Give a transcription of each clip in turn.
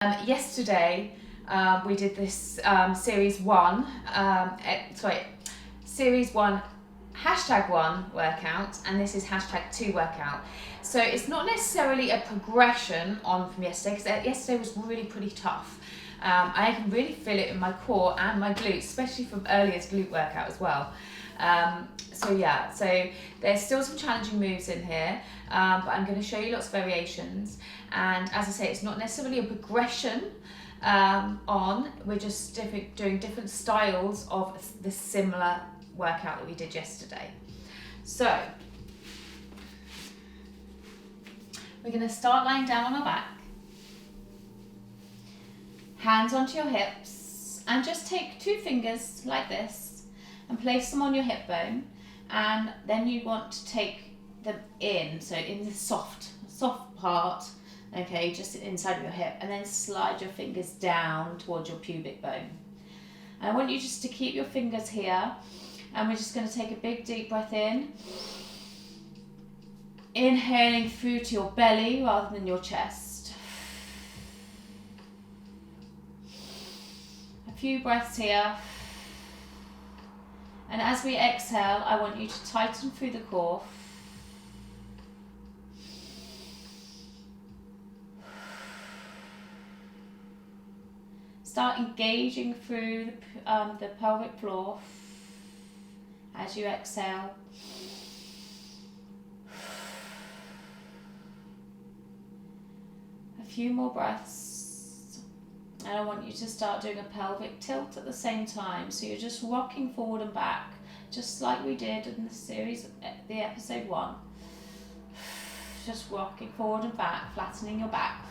Yesterday we did this series 1 #1 workout, and this is #2 workout. So it's not necessarily a progression on from yesterday, because yesterday was really pretty tough. I can really feel it in my core and my glutes, especially from earlier's glute workout as well. So there's still some challenging moves in here, but I'm going to show you lots of variations. And as I say, it's not necessarily a progression we're just doing different styles of the similar workout that we did yesterday. So we're going to start lying down on our back, hands onto your hips, and just take 2 fingers like this and place them on your hip bone, and then you want to take them in, so in the soft part, okay, just inside of your hip, and then slide your fingers down towards your pubic bone. And I want you just to keep your fingers here, and we're just going to take a big deep breath in, inhaling through to your belly rather than your chest. A few breaths here. And as we exhale, I want you to tighten through the core. Start engaging through the pelvic floor as you exhale. A few more breaths. And I want you to start doing a pelvic tilt at the same time. So you're just rocking forward and back, just like we did in the series, the episode 1. Just rocking forward and back, flattening your back.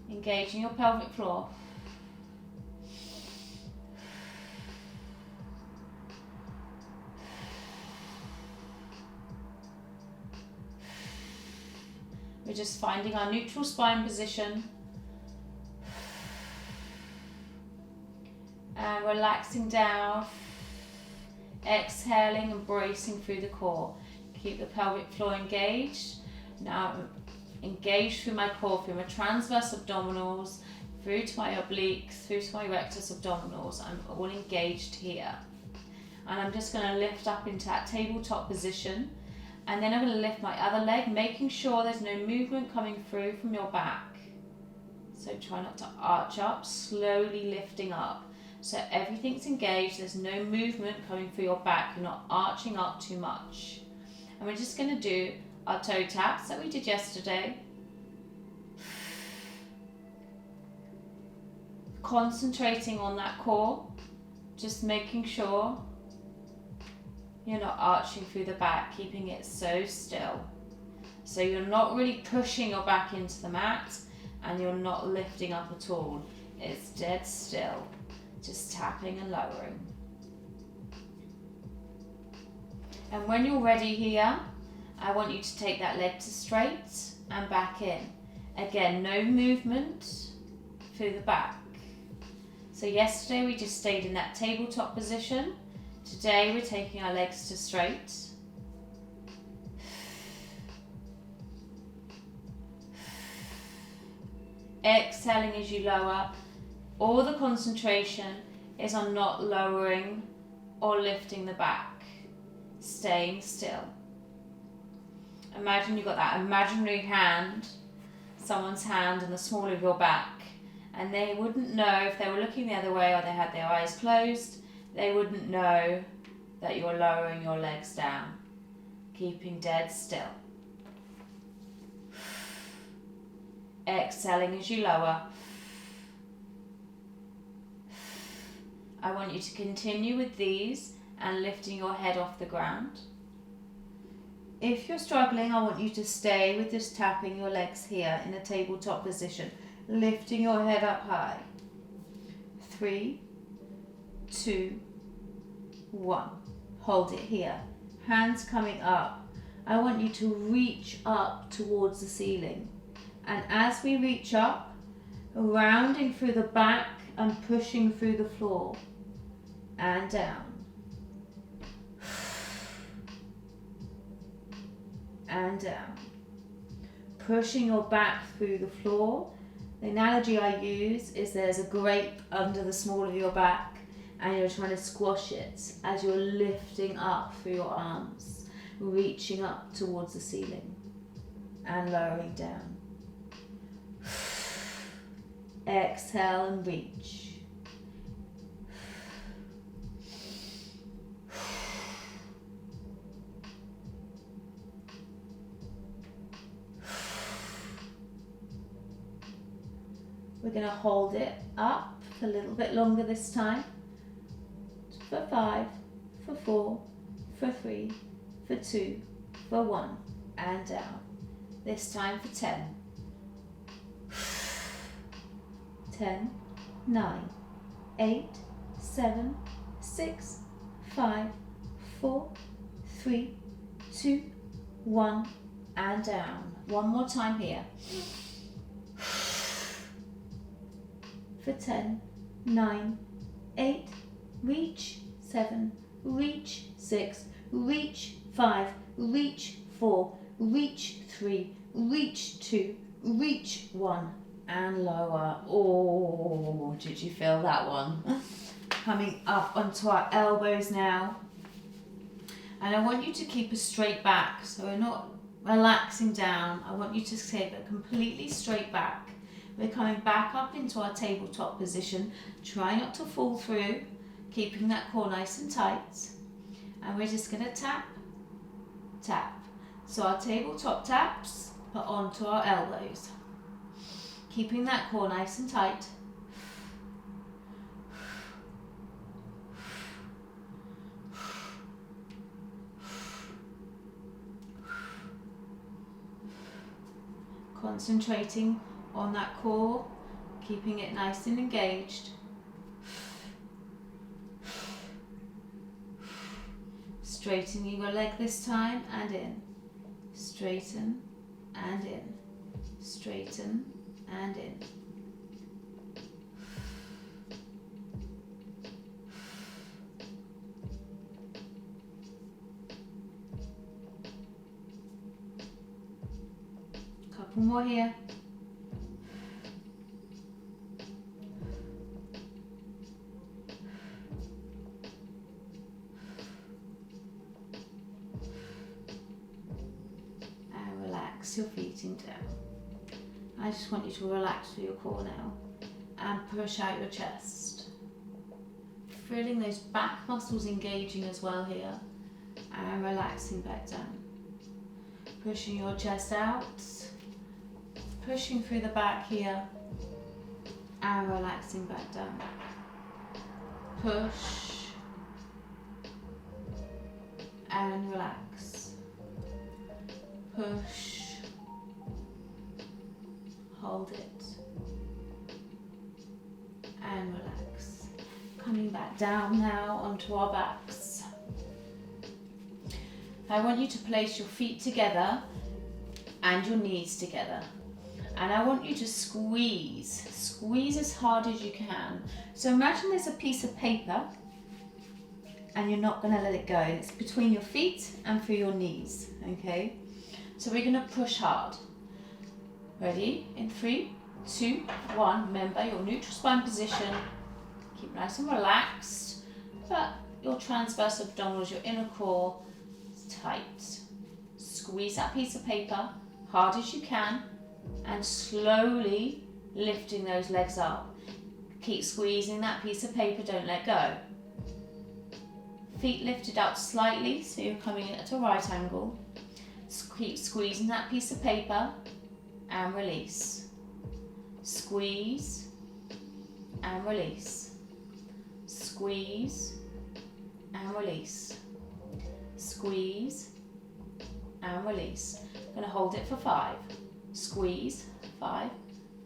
Engaging your pelvic floor. We're just finding our neutral spine position and relaxing down, exhaling and bracing through the core. Keep the pelvic floor engaged. Now engage through my core, through my transverse abdominals, through to my obliques, through to my rectus abdominals. I'm all engaged here. And I'm just going to lift up into that tabletop position. And then I'm going to lift my other leg, making sure there's no movement coming through from your back. So try not to arch up, slowly lifting up. So everything's engaged, there's no movement coming through your back, you're not arching up too much. And we're just going to do our toe taps that we did yesterday. Concentrating on that core, just making sure you're not arching through the back, keeping it so still. So you're not really pushing your back into the mat, and you're not lifting up at all. It's dead still, just tapping and lowering. And when you're ready here, I want you to take that leg to straight and back in. Again, no movement through the back. So yesterday we just stayed in that tabletop position. Today we're taking our legs to straight. Exhaling as you lower. All the concentration is on not lowering or lifting the back. Staying still. Imagine you've got that imaginary hand, someone's hand in the small of your back, and they wouldn't know if they were looking the other way or they had their eyes closed. They wouldn't know that you're lowering your legs down, keeping dead still. Exhaling as you lower. I want you to continue with these and lifting your head off the ground. If you're struggling, I want you to stay with just tapping your legs here in a tabletop position, lifting your head up high. 3, 2, 1. Hold it here. Hands coming up. I want you to reach up towards the ceiling. And as we reach up, rounding through the back and pushing through the floor. And down. And down. pushing your back through the floor. The analogy I use is there's a grape under the small of your back and you're trying to squash it as you're lifting up through your arms, reaching up towards the ceiling and lowering down. Exhale and reach. We're going to hold it up a little bit longer this time. For 5, for 4, for 3, for 2, for 1, and down. This time for 10. 10, 9, 8, 7, 6, 5, 4, 3, 2, 1, and down. One more time here. For 10, 9, 8, reach, 7, reach, 6, reach, 5, reach, 4, reach, 3, reach, 2, reach, 1, and lower. Oh, did you feel that one? Coming up onto our elbows now. And I want you to keep a straight back, so we're not relaxing down. I want you to take a completely straight back. We're coming back up into our tabletop position. Try not to fall through, keeping that core nice and tight. And we're just going to tap, tap. So our tabletop taps, but onto our elbows. Keeping that core nice and tight. Concentrating on that core, keeping it nice and engaged. Straightening your leg this time and in. Straighten and in. Straighten and in. Couple more here. Your feet down. I just want you to relax through your core now and push out your chest. Feeling those back muscles engaging as well here and relaxing back down. Pushing your chest out, pushing through the back here and relaxing back down. Push and relax. Push. Hold it and relax. Coming back down now onto our backs. I want you to place your feet together and your knees together. And I want you to squeeze as hard as you can. So imagine there's a piece of paper and you're not going to let it go. It's between your feet and through your knees, okay? So we're going to push hard. Ready? In 3, 2, 1. Remember your neutral spine position. Keep nice and relaxed. But your transverse abdominals, your inner core is tight. Squeeze that piece of paper hard as you can and slowly lifting those legs up. Keep squeezing that piece of paper, don't let go. Feet lifted up slightly so you're coming in at a right angle. Keep squeezing that piece of paper and release. Squeeze and release. Squeeze and release. Squeeze and release. I'm going to hold it for 5. Squeeze. 5,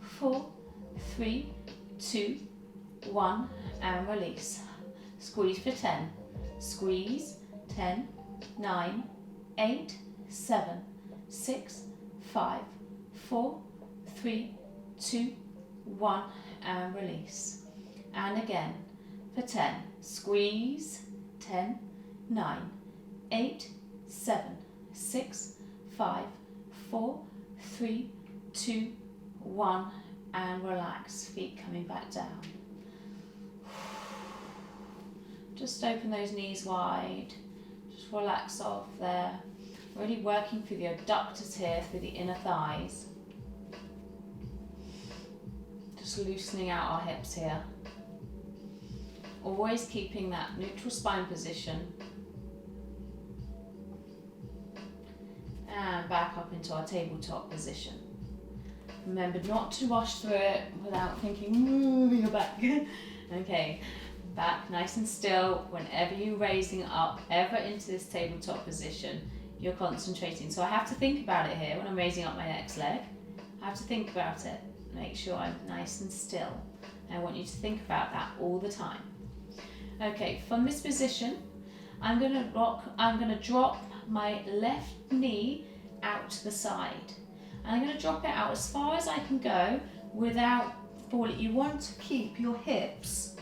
4, 3, 2, 1 and release. Squeeze for 10. Squeeze. 10, 9, 8, 7, 6, 5, 4, 3, 2, 1 and release. And again for 10. Squeeze. 10, 9, 8, 7, 6, 5, 4, 3, 2, 1, and relax. Feet coming back down. Just open those knees wide. Just relax off there. Really working through the adductors here, through the inner thighs. Just loosening out our hips here. Always keeping that neutral spine position. And back up into our tabletop position. Remember not to rush through it without thinking, moving your back. Okay, back nice and still. Whenever you're raising up ever into this tabletop position, you're concentrating. So I have to think about it here when I'm raising up my next leg. I have to think about it. Make sure I'm nice and still. And I want you to think about that all the time. Okay, from this position, I'm going to drop my left knee out to the side. And I'm going to drop it out as far as I can go without falling. You want to keep your hips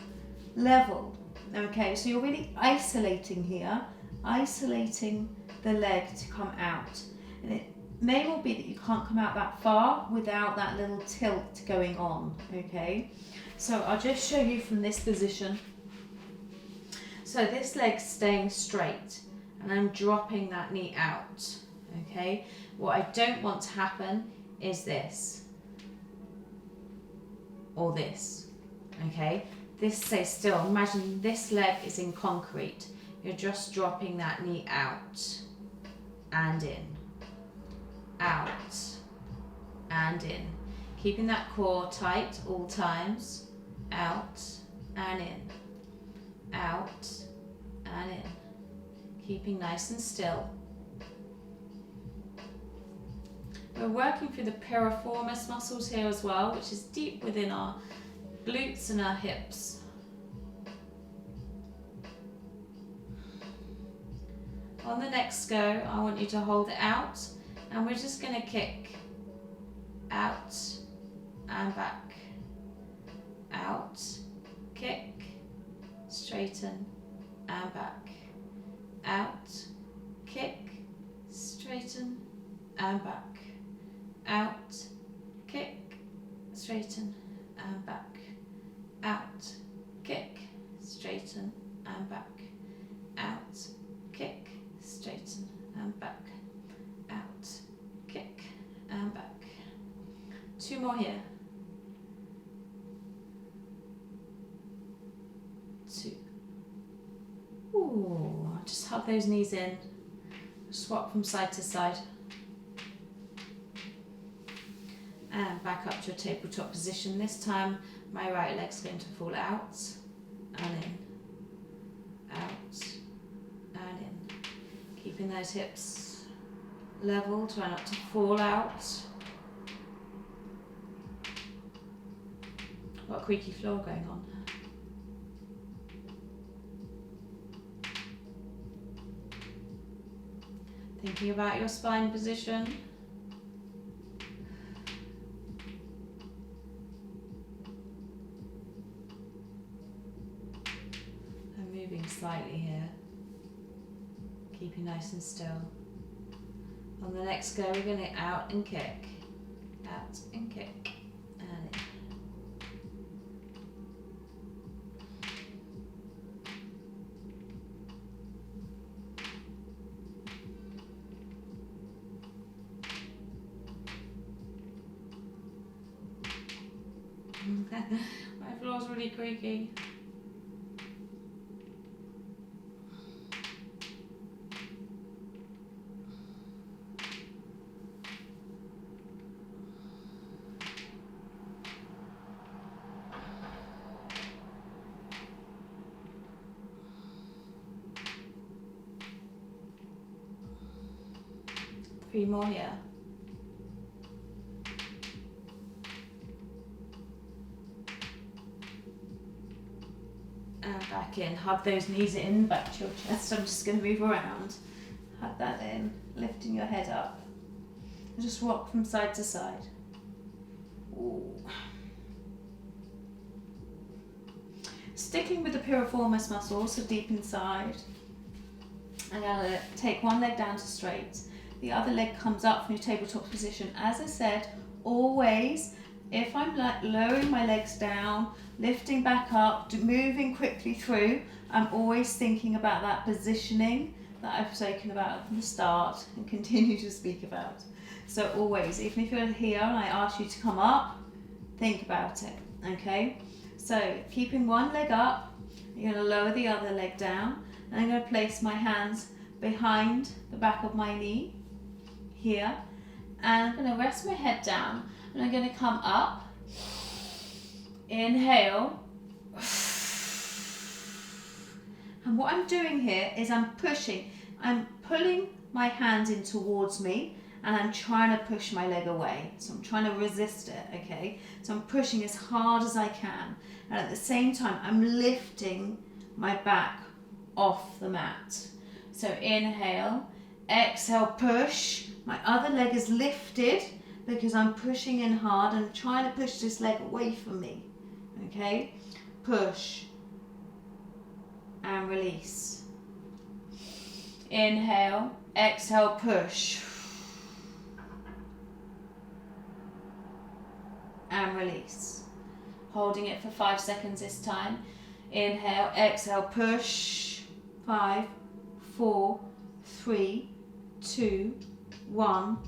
level. Okay, so you're really isolating here, isolating the leg to come out. And it may well be that you can't come out that far without that little tilt going on. Okay, so I'll just show you from this position. So this leg's staying straight and I'm dropping that knee out. Okay, what I don't want to happen is this or this. Okay, this stays still. Imagine this leg is in concrete. You're just dropping that knee out and in, out and in. Keeping that core tight all times. Out and in, out and in. Keeping nice and still. We're working through the piriformis muscles here as well, which is deep within our glutes and our hips. On the next go, I want you to hold it out, and we're just going to kick out and back, out, kick, straighten and back, out, kick, straighten and back, out, kick, straighten and back, out, kick, straighten and back, out, kick, straighten and back, out, kick and back. 2 more here. 2. Ooh, just hug those knees in. Swap from side to side. And back up to your tabletop position. This time my right leg's going to fall out and in, out and in. Keeping those hips level, try not to fall out. Got a creaky floor going on. Thinking about your spine position. I'm moving slightly here, keeping nice and still. On the next go, we're going to out and kick, out and kick, and in. My floor's really creaky. Three more here. And back in. Hug those knees in, back to your chest. I'm just going to move around. Hug that in, lifting your head up. And just rock from side to side. Ooh. Sticking with the piriformis muscle, so deep inside. I'm going to take one leg down to straight. the other leg comes up from your tabletop position. As I said, always, if I'm like lowering my legs down, lifting back up, moving quickly through, I'm always thinking about that positioning that I've spoken about from the start and continue to speak about. So always, even if you're here and I ask you to come up, think about it, okay? So keeping one leg up, you're going to lower the other leg down, and I'm going to place my hands behind the back of my knee here, and I'm going to rest my head down, and I'm going to come up, inhale, and what I'm doing here is I'm pulling my hands in towards me, and I'm trying to push my leg away. So I'm trying to resist it, okay? So I'm pushing as hard as I can, and at the same time I'm lifting my back off the mat. So inhale, exhale, push. My other leg is lifted because I'm pushing in hard and trying to push this leg away from me, okay? Push and release. Inhale, exhale, push and release. Holding it for 5 seconds this time. Inhale, exhale, push. 5, 4, 3, 2, 1,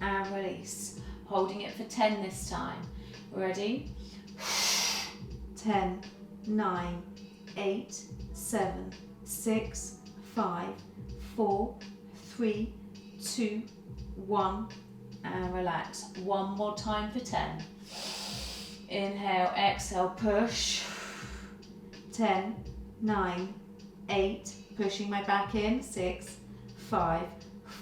and release. Holding it for 10 this time. Ready? 10, 9, 8, 7, 6, 5, 4, 3, 2, 1, and relax. One more time for 10. Inhale, exhale, push. 10, 9, 8, pushing my back in. 6, 5,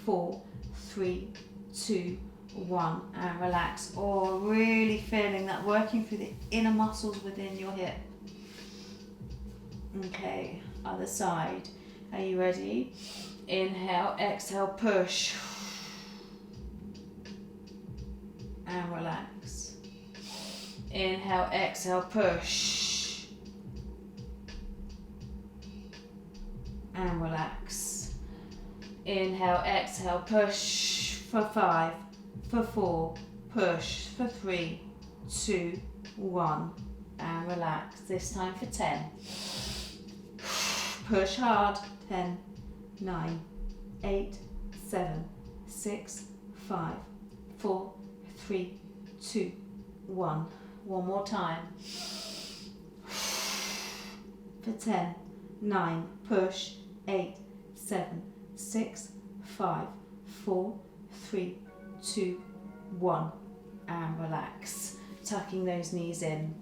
4, 3, 2, 1, and relax. Or really feeling that working through the inner muscles within your hip. Okay, other side. Are you ready? Inhale, exhale, push. And relax. Inhale, exhale, push. And relax. Inhale, exhale, push for 5, for 4, push for 3, 2, 1, and relax. This time for 10. Push hard. 10, 9, 8, 7, 6, 5, 4, 3, 2, 1. One more time. For 10, 9, push. 8, 7, 6, 5, 4, 3, 2, 1, and relax. Tucking those knees in.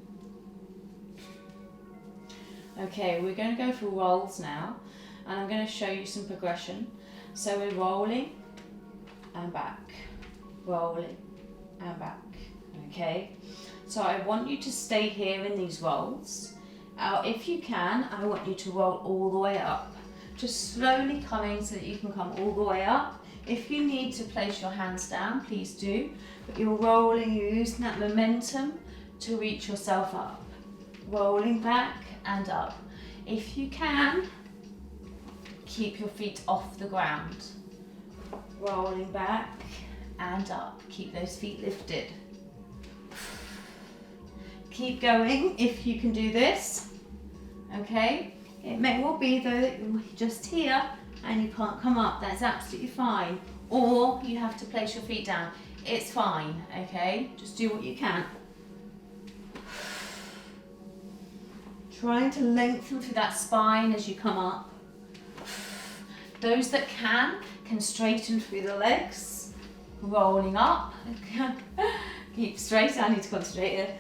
Okay, we're going to go for rolls now, and I'm going to show you some progression. So we're rolling and back, rolling and back, okay? So I want you to stay here in these rolls. If you can, I want you to roll all the way up. Just slowly coming so that you can come all the way up. If you need to place your hands down, please do. But you're rolling, you're using that momentum to reach yourself up. Rolling back and up. If you can, keep your feet off the ground. Rolling back and up. Keep those feet lifted. Keep going if you can do this. Okay? It may well be though that you're just here and you can't come up. That's absolutely fine. Or you have to place your feet down. It's fine, okay? Just do what you can. Trying to lengthen through that spine as you come up. Those that can straighten through the legs. Rolling up. Keep straight. I need to concentrate here.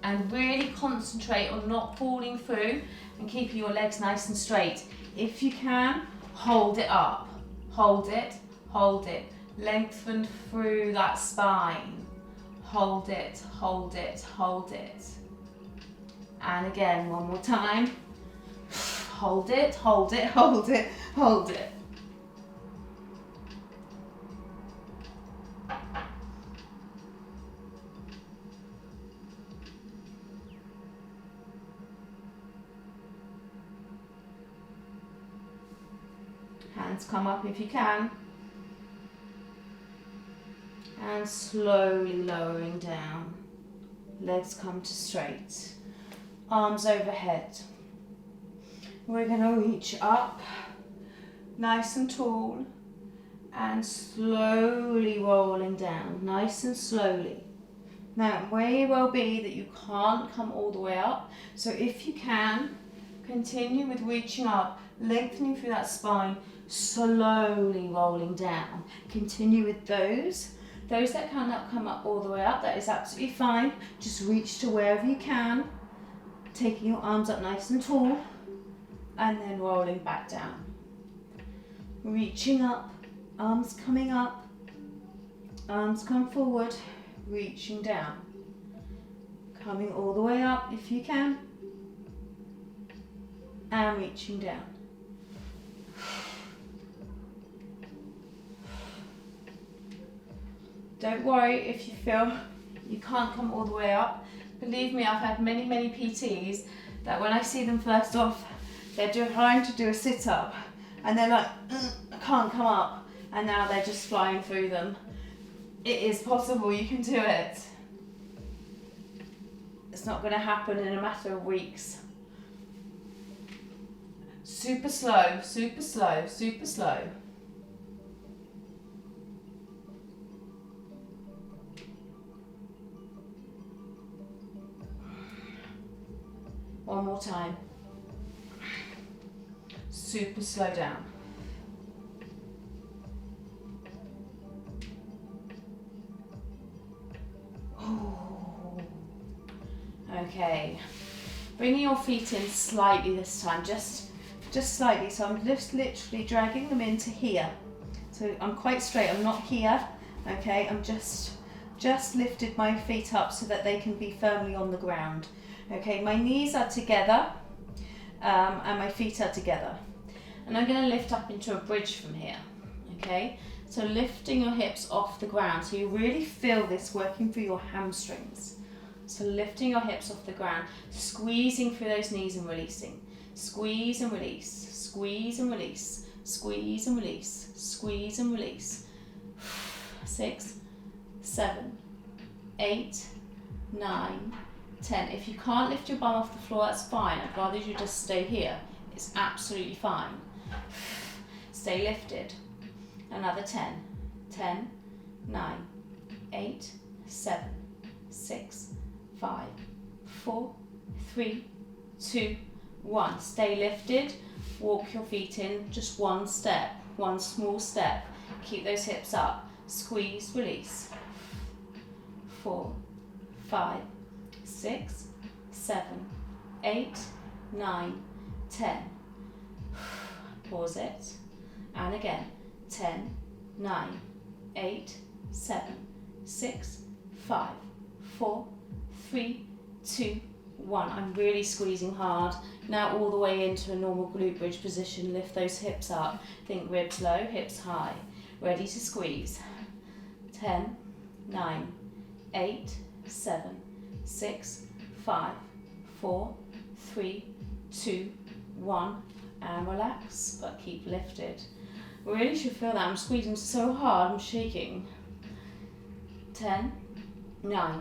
And really concentrate on not falling through and keeping your legs nice and straight. If you can, hold it up. Hold it, hold it. Lengthen through that spine. Hold it, hold it, hold it. And again, one more time. Hold it, hold it, hold it, hold it. Hands come up if you can. And slowly lowering down. Legs come to straight. Arms overhead. We're going to reach up, nice and tall, and slowly rolling down, nice and slowly. Now, it may well be that you can't come all the way up, so if you can, continue with reaching up, lengthening through that spine, slowly rolling down. Continue with those. Those that cannot come up all the way up, that is absolutely fine. Just reach to wherever you can, taking your arms up nice and tall, and then rolling back down. Reaching up, arms coming up, arms come forward, reaching down. Coming all the way up if you can, and reaching down. Don't worry if you feel you can't come all the way up. Believe me, I've had many PTs that when I see them first off, they're trying to do a sit-up and they're like, I can't come up, and now they're just flying through them. It is possible, you can do it. It's not going to happen in a matter of weeks. Super slow, super slow, super slow. One more time. Super slow down. Oh. Okay. Bringing your feet in slightly this time, just slightly. So I'm just literally dragging them into here. So I'm quite straight. I'm not here. Okay. I'm just lifted my feet up so that they can be firmly on the ground. Okay, my knees are together and my feet are together. And I'm going to lift up into a bridge from here. Okay, so lifting your hips off the ground. So you really feel this working through your hamstrings. So lifting your hips off the ground, squeezing through those knees and releasing. Squeeze and release, squeeze and release, squeeze and release, squeeze and release. 6, 7, 8, 9, 10. If you can't lift your bum off the floor, that's fine. I'd rather you just stay here. It's absolutely fine. Stay lifted. Another 10. 10, 9, 8, 7, 6, 5, 4, 3, 2, 1. Stay lifted. Walk your feet in just one step, one small step. Keep those hips up. Squeeze, release. 4, 5, 6, 7, 8, 9, 10. Pause it. And again. 10, 9, 8, 7, 6, 5, 4, 3, 2, 1. I'm really squeezing hard. Now all the way into a normal glute bridge position. Lift those hips up. Think ribs low, hips high. Ready to squeeze. 10, 9, 8, 7, 6, 5, 4, 3, 2, 1. And relax, but keep lifted. Really should feel that. I'm squeezing so hard, I'm shaking. 10, 9,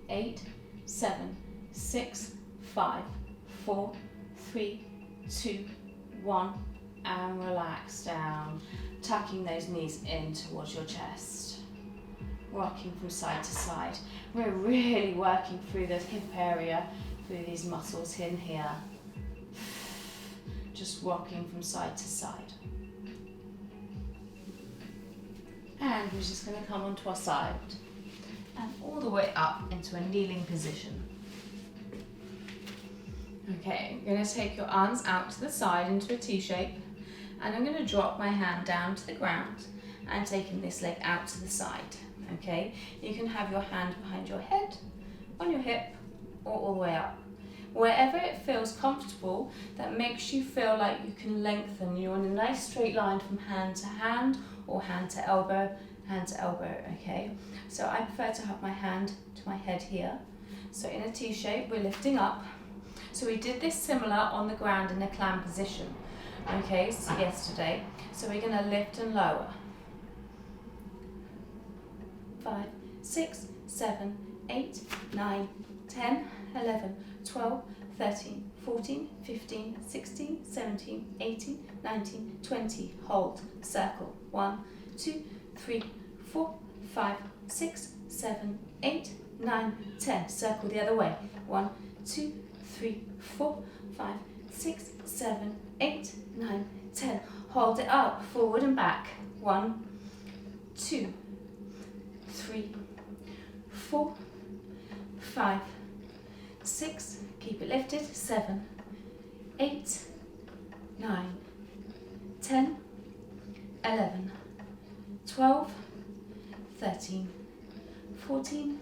8, 7, 6, 5, 4, 3, 2, 1. And relax down. Tucking those knees in towards your chest. Rocking from side to side. We're really working through the hip area, through these muscles in here. Just rocking from side to side. And we're just going to come onto our side and all the way up into a kneeling position. Okay, I'm going to take your arms out to the side into a T shape, and I'm going to drop my hand down to the ground and taking this leg out to the side. Okay, you can have your hand behind your head, on your hip, or all the way up. Wherever it feels comfortable, that makes you feel like you can lengthen. You're in a nice straight line from hand to hand or hand to elbow, okay? So I prefer to have my hand to my head here. So in a T shape, we're lifting up. So we did this similar on the ground in a clam position. Okay, so yesterday. So we're going to lift and lower. 5, 6, 7, 8, 9, 10, 11, 12, 13, 14, 15, 16, 17, 18, 19, 20. Hold. Circle. 1, 2, 3, 4, 5, 6, 7, 8, 9, 10. Circle the other way. 1, 2, 3, 4, 5, 6, 7, 8, 9, 10. Hold it up. Forward and back. 1, 2, 3, 4, 5, 6, keep it lifted, 7, 8, 9, 10, 11, 12, 13, 14,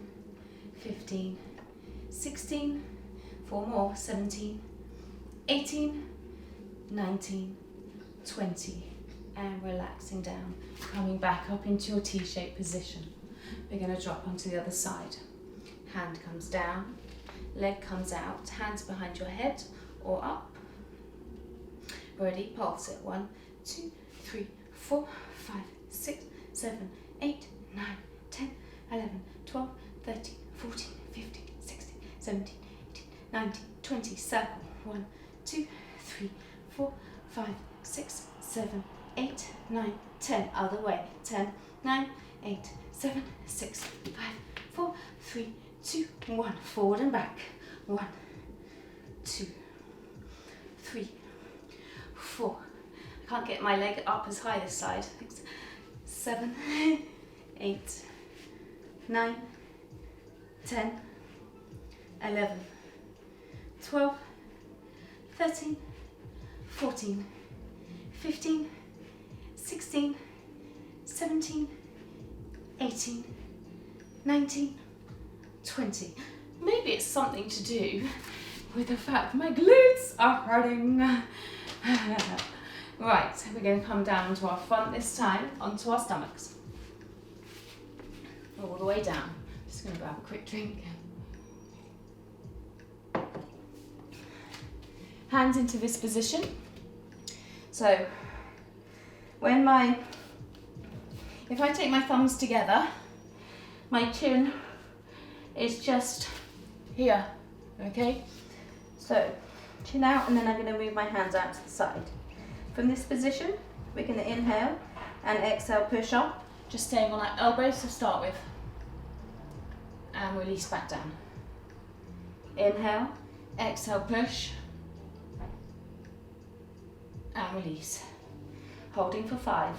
15, 16, 4 more, 17, 18, 19, 20, and relaxing down, coming back up into your T-shaped position. We're going to drop onto the other side. Hand comes down, leg comes out, hands behind your head or up. Ready, pulse it. 1, 2, 3, 4, 5, 6, 7, 8, 9, 10, 11, 12, 13, 14, 15, 16, 17, 18, 19, 20. Circle. 1, 2, 3, 4, 5, 6, 7, 8, 9, 10. Other way. 10, 9, 8, 7, 6, 5, 4, 3, 2, 1. Forward and back. 1, 2, 3, 4. I can't get my leg up as high this side. 7, 8, 9, 10, 11, 12, 13, 14, 15, 16, 17, 18, 19, 20. Maybe it's something to do with the fact my glutes are hurting. Right, we're going to come down onto our front this time, onto our stomachs. All the way down. Just going to grab a quick drink. Hands into this position. So, if I take my thumbs together, my chin is just here, okay? So, chin out, and then I'm going to move my hands out to the side. From this position, we're going to inhale and exhale, push up, just staying on our elbows to start with. And release back down. Inhale, exhale, push, and release. Holding for 5.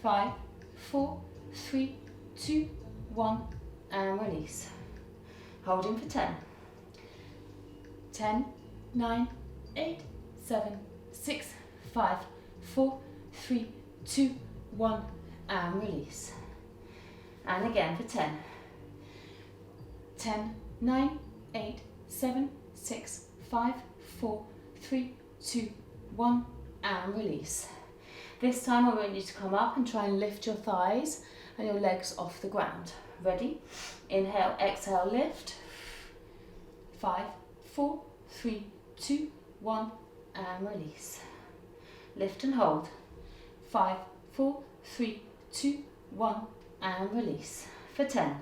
5, 4, 3, 2, 1, and release. Holding for 10. 10, 9, 8, 7, 6, 5, 4, 3, 2, 1, and release. And again for 10. 10, 9, 8, 7, 6, 5, 4, 3, 2, 1, and release. This time I want you to come up and try and lift your thighs and your legs off the ground. Ready? Inhale, exhale, lift. 5, 4, 3, 2, 1, and release. Lift and hold. 5, 4, 3, 2, 1, and release. For 10.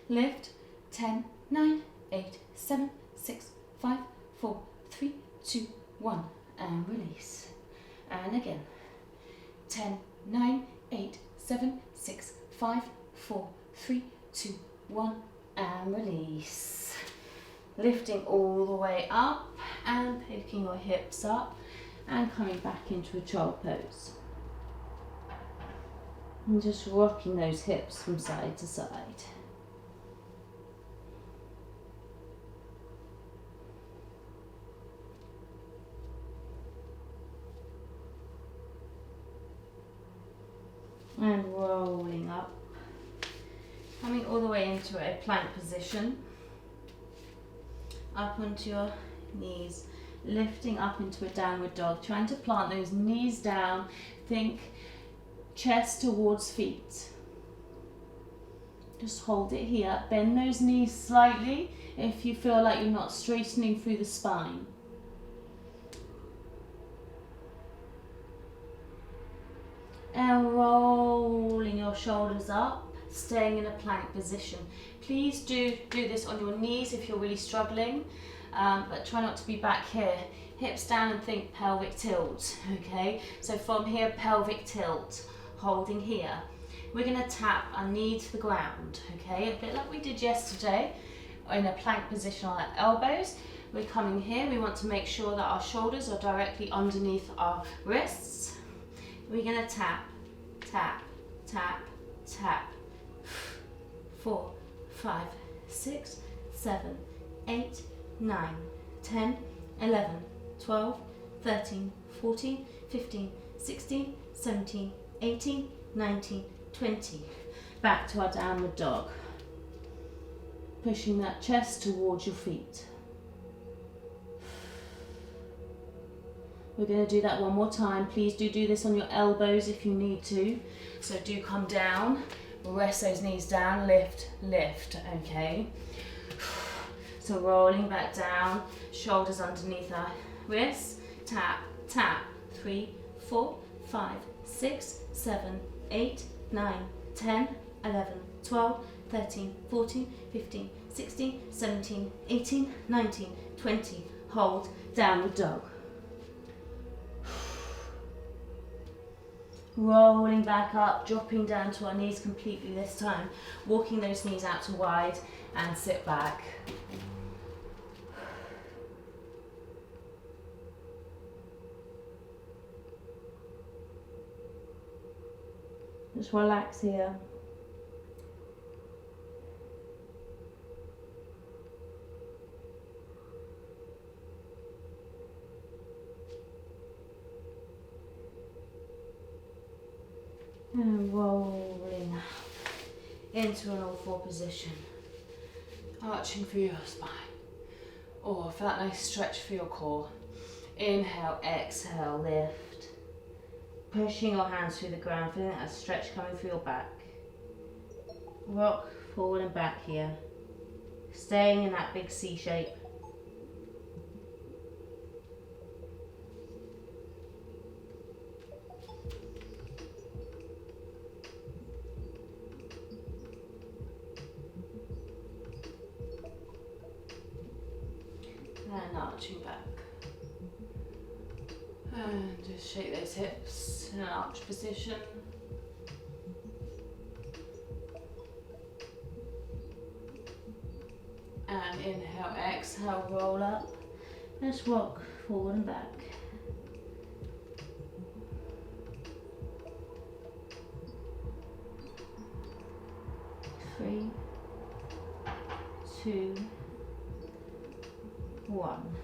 Lift. 10, 9, 8, 7, 6, 5, 4, 3, 2, 1, and release. And again. 10, 9, 8, 7, 6, 5, 4, 3, 2, 1, and release. Lifting all the way up and picking your hips up and coming back into a child pose. And just rocking those hips from side to side. And rolling up, coming all the way into a plank position, up onto your knees, lifting up into a downward dog, trying to plant those knees down, think chest towards feet. Just hold it here, bend those knees slightly if you feel like you're not straightening through the spine. And rolling your shoulders up, staying in a plank position. Please do this on your knees if you're really struggling, but try not to be back here. Hips down and think pelvic tilt, okay? So from here, pelvic tilt, holding here. We're gonna tap our knee to the ground, okay? A bit like we did yesterday, in a plank position on our elbows. We're coming here, we want to make sure that our shoulders are directly underneath our wrists. We're gonna tap, tap, tap, tap. 4, 5, 6, 7, 8, 9, 10, 11, 12, 13, 14, 15, 16, 17, 18, 19, 20. Back to our downward dog. Pushing that chest towards your feet. We're going to do that one more time. Please do this on your elbows if you need to. So do come down, rest those knees down, lift, lift, okay? So rolling back down, shoulders underneath our wrists, tap, tap, 3, 4, 5, 6, 7, 8, 9, 10, 11, 12, 13, 14, 15, 16, 17, 18, 19, 20. Hold, downward dog. Rolling back up, dropping down to our knees completely this time. Walking those knees out to wide and sit back. Just relax here. And rolling up into an all-four position. Arching through your spine. Or for that nice stretch for your core. Inhale, exhale, lift. Pushing your hands through the ground, feeling that stretch coming through your back. Rock forward and back here. Staying in that big C shape. And arching back. And just shake those hips in an arch position. And inhale, exhale, roll up. Let's rock forward and back. Three, 2, 1.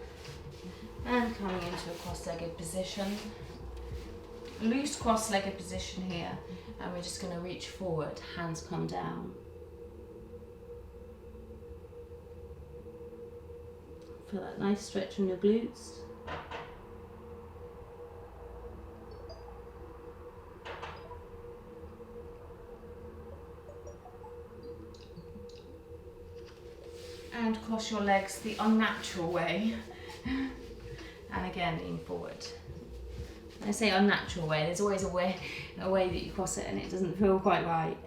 And coming into a cross-legged position. Loose cross-legged position here. And we're just going to reach forward, hands come down. Feel that nice stretch on your glutes. And cross your legs the unnatural way. And again, lean forward. When I say unnatural way, there's always a way that you cross it and it doesn't feel quite right.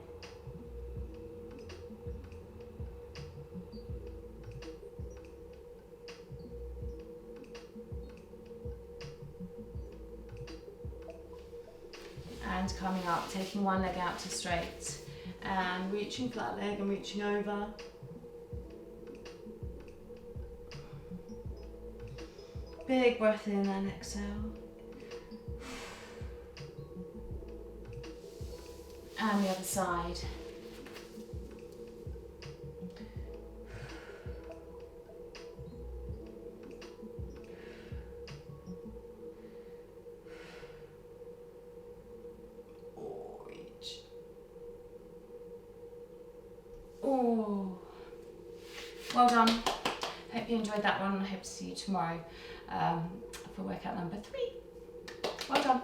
And coming up, taking one leg out to straight and reaching for that leg and reaching over. Big breath in and exhale. And the other side. Oh, reach. Oh. Well done. Hope you enjoyed that one. I hope to see you tomorrow for workout number 3. Well done.